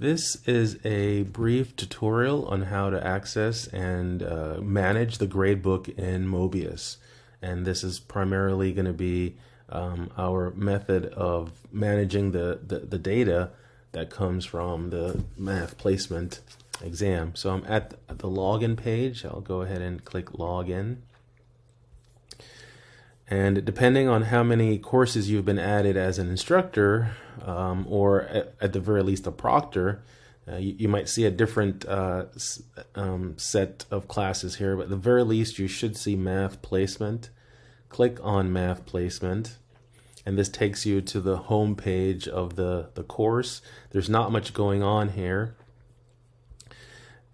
This is a brief tutorial on how to access and manage the gradebook in Mobius. And this is primarily going to be our method of managing the data that comes from the math placement exam. So I'm at the login page. I'll go ahead and click login. And depending on how many courses you've been added as an instructor, or at the very least a proctor, you might see a different set of classes here, but at the very least you should see math placement. Click on math placement, and this takes you to the home page of the course. There's not much going on here.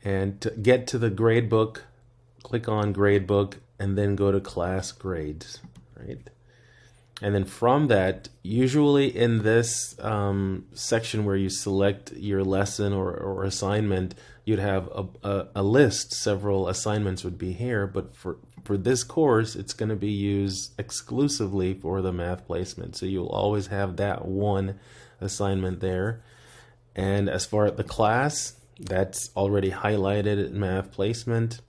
And to get to the gradebook, click on gradebook and then go to class grades. Right. And then from that, usually in this section where you select your lesson or assignment, you'd have a list. Several assignments would be here, but for this course, it's going to be used exclusively for the math placement. So you'll always have that one assignment there. And as far as the class, that's already highlighted in math placement.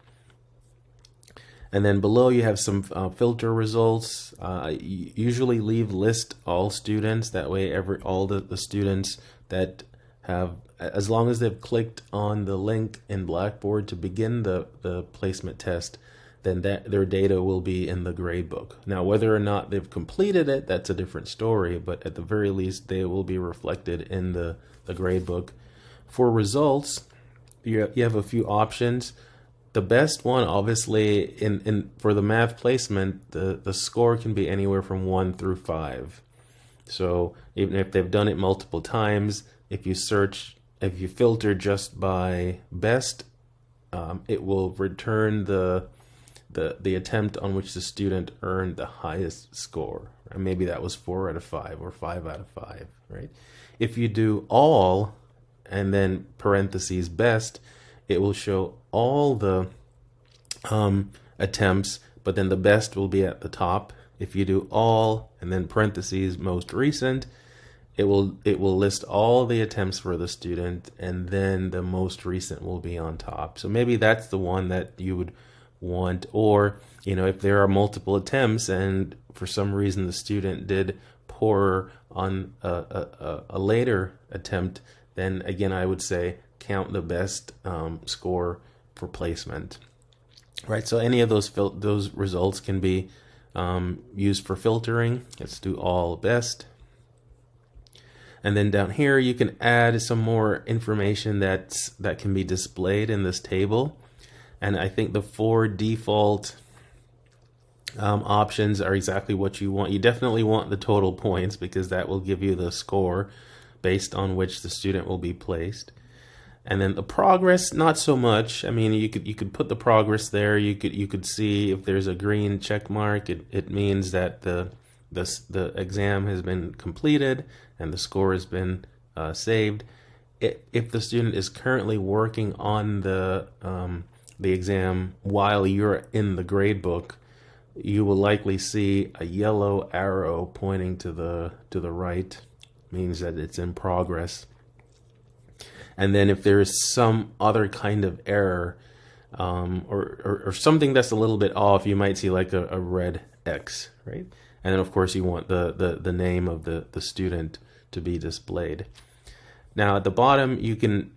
And then below you have some filter results. Usually leave list all students. That way all the students that have, as long as they've clicked on the link in Blackboard to begin the placement test, then their data will be in the gradebook. Now, whether or not they've completed it, that's a different story, but at the very least, they will be reflected in the gradebook. For results, you have a few options. The best one, obviously, for the math placement, the score can be anywhere from 1 through 5. So even if they've done it multiple times, if you filter just by best, it will return the attempt on which the student earned the highest score. And maybe that was 4 out of 5 or 5 out of 5, right? If you do all and then parentheses best, it will show all the attempts, but then the best will be at the top. If you do all and then parentheses most recent, it will list all the attempts for the student, and then the most recent will be on top. So maybe that's the one that you would want. Or if there are multiple attempts and for some reason the student did poorer on a later attempt, then again I would say count the best score for placement, right? So any of those results can be used for filtering. Let's do all best. And then down here you can add some more information that can be displayed in this table. And I think the 4 default options are exactly what you want. You definitely want the total points because that will give you the score based on which the student will be placed. And then the progress, not so much. I mean, you could put the progress there. You could see if there's a green check mark, it means that the exam has been completed and the score has been saved. If the student is currently working on the exam while you're in the gradebook, you will likely see a yellow arrow pointing to the right. Means that it's in progress. And then if there is some other kind of error or something that's a little bit off, you might see like a red X, right? And then of course you want the name of the student to be displayed. Now at the bottom you can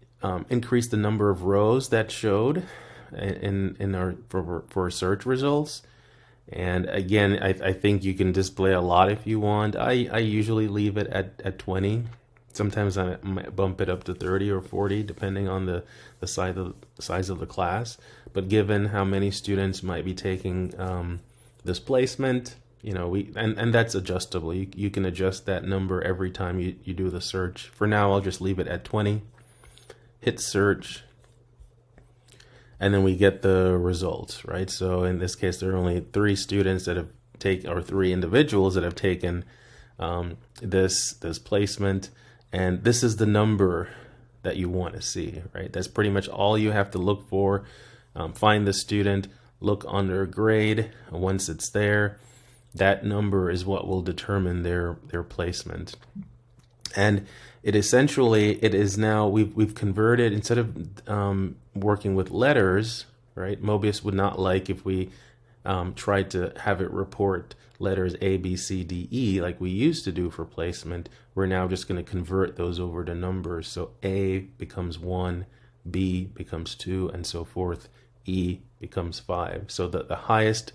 increase the number of rows that showed for search results. And again, I think you can display a lot if you want. I usually leave it at 20. Sometimes I might bump it up to 30 or 40, depending on the size of the class. But given how many students might be taking this placement, and that's adjustable. You can adjust that number every time you do the search. For now, I'll just leave it at 20. Hit search. And then we get the results, right? So in this case, there are only 3 students that have taken, or 3 individuals that have taken this placement. And this is the number that you want to see, right? That's pretty much all you have to look for. Find the student, look under grade. Once it's there, that number is what will determine their placement. And it essentially, it is now, we've converted, instead of working with letters, right? Mobius would not like if we tried to have it report letters A, B, C, D, E like we used to do for placement. We're now just going to convert those over to numbers. So A becomes 1, B becomes 2, and so forth. E becomes 5. So the highest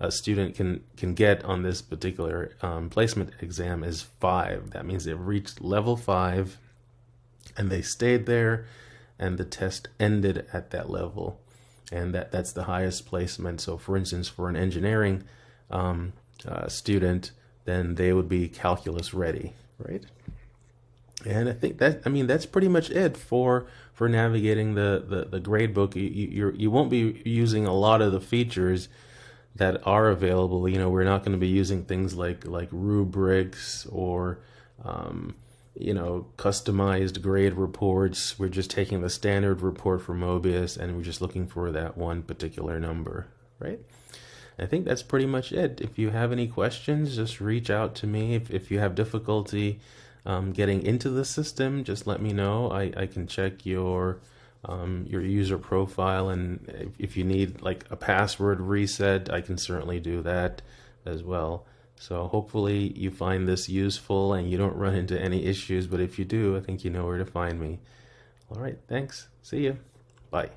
a student can get on this particular placement exam is 5. That means they've reached level 5 and they stayed there, and the test ended at that level, and that's the highest placement. So for instance, for an engineering student, then they would be calculus ready, right? And I think that's pretty much it for navigating the gradebook. You won't be using a lot of the features that are available. We're not going to be using things like rubrics or customized grade reports. We're just taking the standard report for Mobius, and we're just looking for that one particular number, right? I think that's pretty much it. If you have any questions, just reach out to me. If you have difficulty getting into the system, just let me know. I can check your user profile, and if you need like a password reset, I can certainly do that as well. So hopefully you find this useful and you don't run into any issues, but if you do, I think you know where to find me. All right, thanks. See you. Bye.